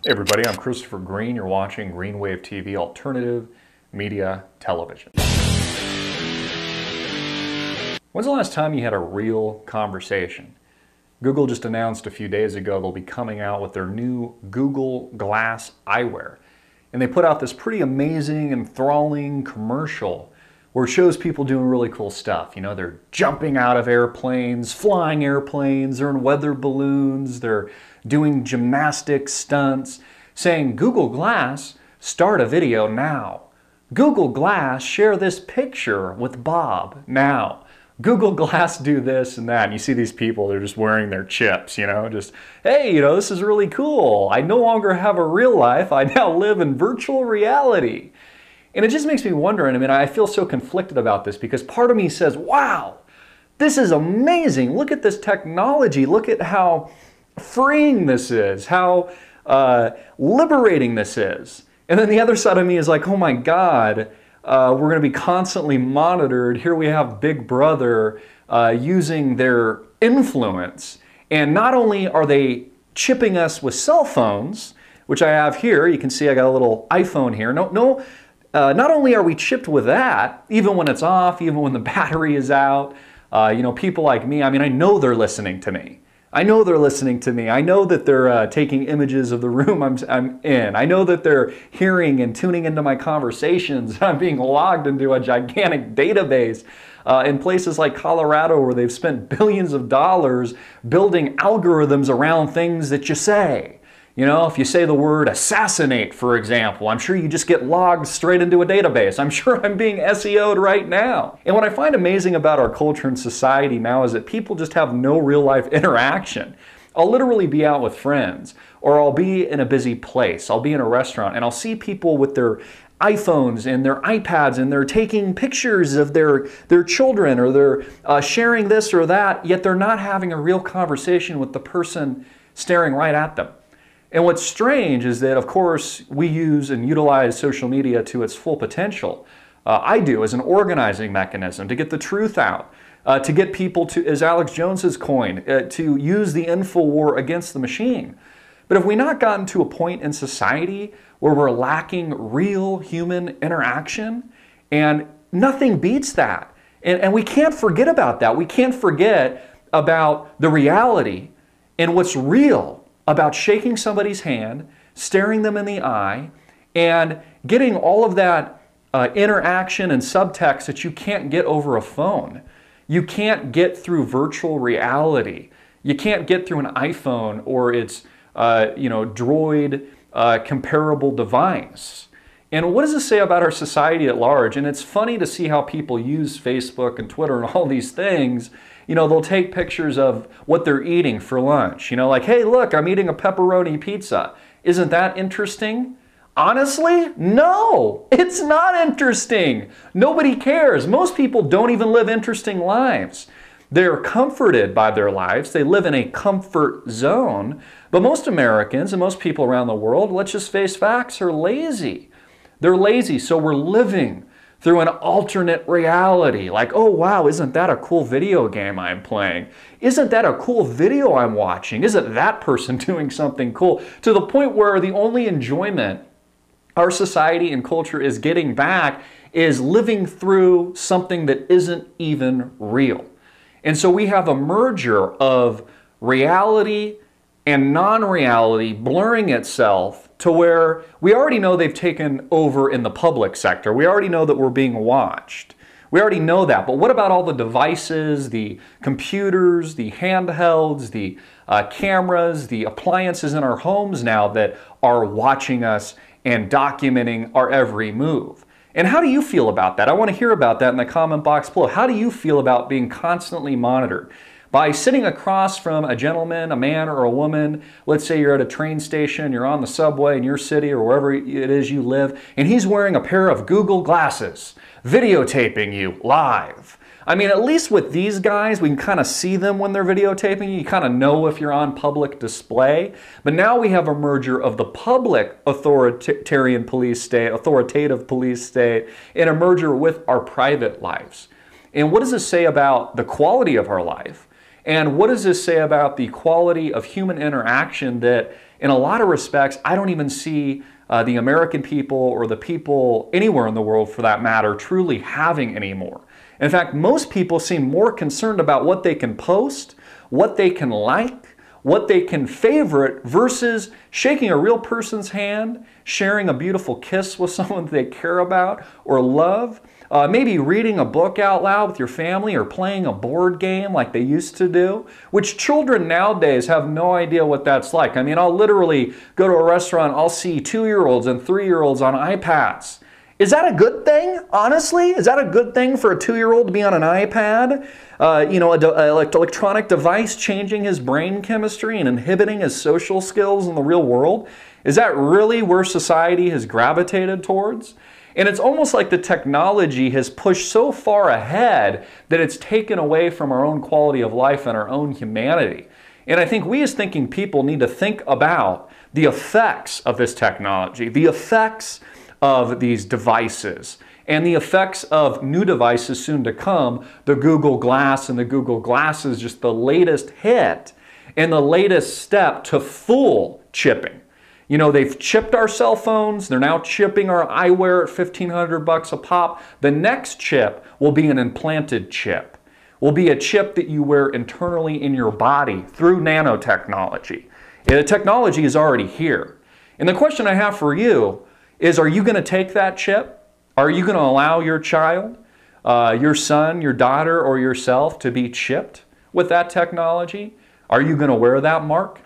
Hey everybody, I'm Christopher Green. You're watching Green Wave TV Alternative Media Television. When's the last time you had a real conversation? Google just announced a few days ago they'll be coming out with their new Google Glass eyewear. And they put out this pretty amazing, enthralling commercial where it shows people doing really cool stuff. You know, they're jumping out of airplanes, flying airplanes, they're in weather balloons, they're doing gymnastic stunts, saying, Google Glass, start a video now. Google Glass, share this picture with Bob now. Google Glass, do this and that. And you see these people, they're just wearing their chips, you know, just, hey, you know, this is really cool. I no longer have a real life. I now live in virtual reality. And it just makes me wonder, and I mean, I feel so conflicted about this because part of me says, wow, this is amazing. Look at this technology. Look at how freeing this is, how liberating this is. And then the other side of me is like, oh my God, we're going to be constantly monitored. Here we have Big Brother using their influence. And not only are they chipping us with cell phones, which I have here, you can see I got a little iPhone here. Not only are we chipped with that, even when it's off, even when the battery is out, you know, people like me, I mean, I know they're listening to me. I know they're listening to me. I know that they're taking images of the room I'm in. I know that they're hearing and tuning into my conversations. I'm being logged into a gigantic database in places like Colorado where they've spent billions of dollars building algorithms around things that you say. You know, if you say the word assassinate, for example, I'm sure you just get logged straight into a database. I'm sure I'm being SEO'd right now. And what I find amazing about our culture and society now is that people just have no real life interaction. I'll literally be out with friends, or I'll be in a busy place. I'll be in a restaurant and I'll see people with their iPhones and their iPads and they're taking pictures of their children, or they're sharing this or that, yet they're not having a real conversation with the person staring right at them. And what's strange is that, of course, we use and utilize social media to its full potential. I do, as an organizing mechanism to get the truth out, to get people to, as Alex Jones has coined, to use the info war against the machine. But have we not gotten to a point in society where we're lacking real human interaction? And nothing beats that. And we can't forget about that. We can't forget about the reality and what's real about shaking somebody's hand, staring them in the eye, and getting all of that interaction and subtext that you can't get over a phone. You can't get through virtual reality. You can't get through an iPhone or its Droid comparable device. And what does this say about our society at large? And it's funny to see how people use Facebook and Twitter and all these things. You know, they'll take pictures of what they're eating for lunch. You know, like, hey, look, I'm eating a pepperoni pizza. Isn't that interesting? Honestly, no, it's not interesting. Nobody cares. Most people don't even live interesting lives. They're comforted by their lives. They live in a comfort zone. But most Americans and most people around the world, let's just face facts, are lazy. They're lazy, so we're living through an alternate reality. Like, oh wow, isn't that a cool video game I'm playing? Isn't that a cool video I'm watching? Isn't that person doing something cool? To the point where the only enjoyment our society and culture is getting back is living through something that isn't even real. And so we have a merger of reality and non-reality blurring itself to where we already know they've taken over in the public sector. We already know that we're being watched. We already know that. But what about all the devices, the computers, the handhelds, the cameras, the appliances in our homes now that are watching us and documenting our every move? And how do you feel about that? I want to hear about that in the comment box below. How do you feel about being constantly monitored? By sitting across from a gentleman, a man or a woman, let's say you're at a train station, you're on the subway in your city or wherever it is you live, and he's wearing a pair of Google glasses, videotaping you live. I mean, at least with these guys, we can kind of see them when they're videotaping you. You kind of know if you're on public display. But now we have a merger of the public authoritative police state, and a merger with our private lives. And what does this say about the quality of our life? And what does this say about the quality of human interaction that, in a lot of respects, I don't even see the American people or the people anywhere in the world, for that matter, truly having anymore? In fact, most people seem more concerned about what they can post, what they can like, what they can favorite, versus shaking a real person's hand, sharing a beautiful kiss with someone that they care about or love, maybe reading a book out loud with your family, or playing a board game like they used to do, which children nowadays have no idea what that's like. I mean, I'll literally go to a restaurant, I'll see 2-year-olds and 3-year-olds on iPads. Is that a good thing, honestly? Is that a good thing for a 2-year-old to be on an iPad? You know, an electronic device changing his brain chemistry and inhibiting his social skills in the real world? Is that really where society has gravitated towards? And it's almost like the technology has pushed so far ahead that it's taken away from our own quality of life and our own humanity. And I think we as thinking people need to think about the effects of this technology, the effects of these devices, and the effects of new devices soon to come. The Google Glass, and the Google Glass is just the latest hit and the latest step to full chipping. You know, they've chipped our cell phones, they're now chipping our eyewear at $1,500 a pop. The next chip will be an implanted chip. Will be a chip that you wear internally in your body through nanotechnology. And the technology is already here. And the question I have for you is, are you going to take that chip? Are you going to allow your child, your son, your daughter, or yourself to be chipped with that technology? Are you going to wear that mark?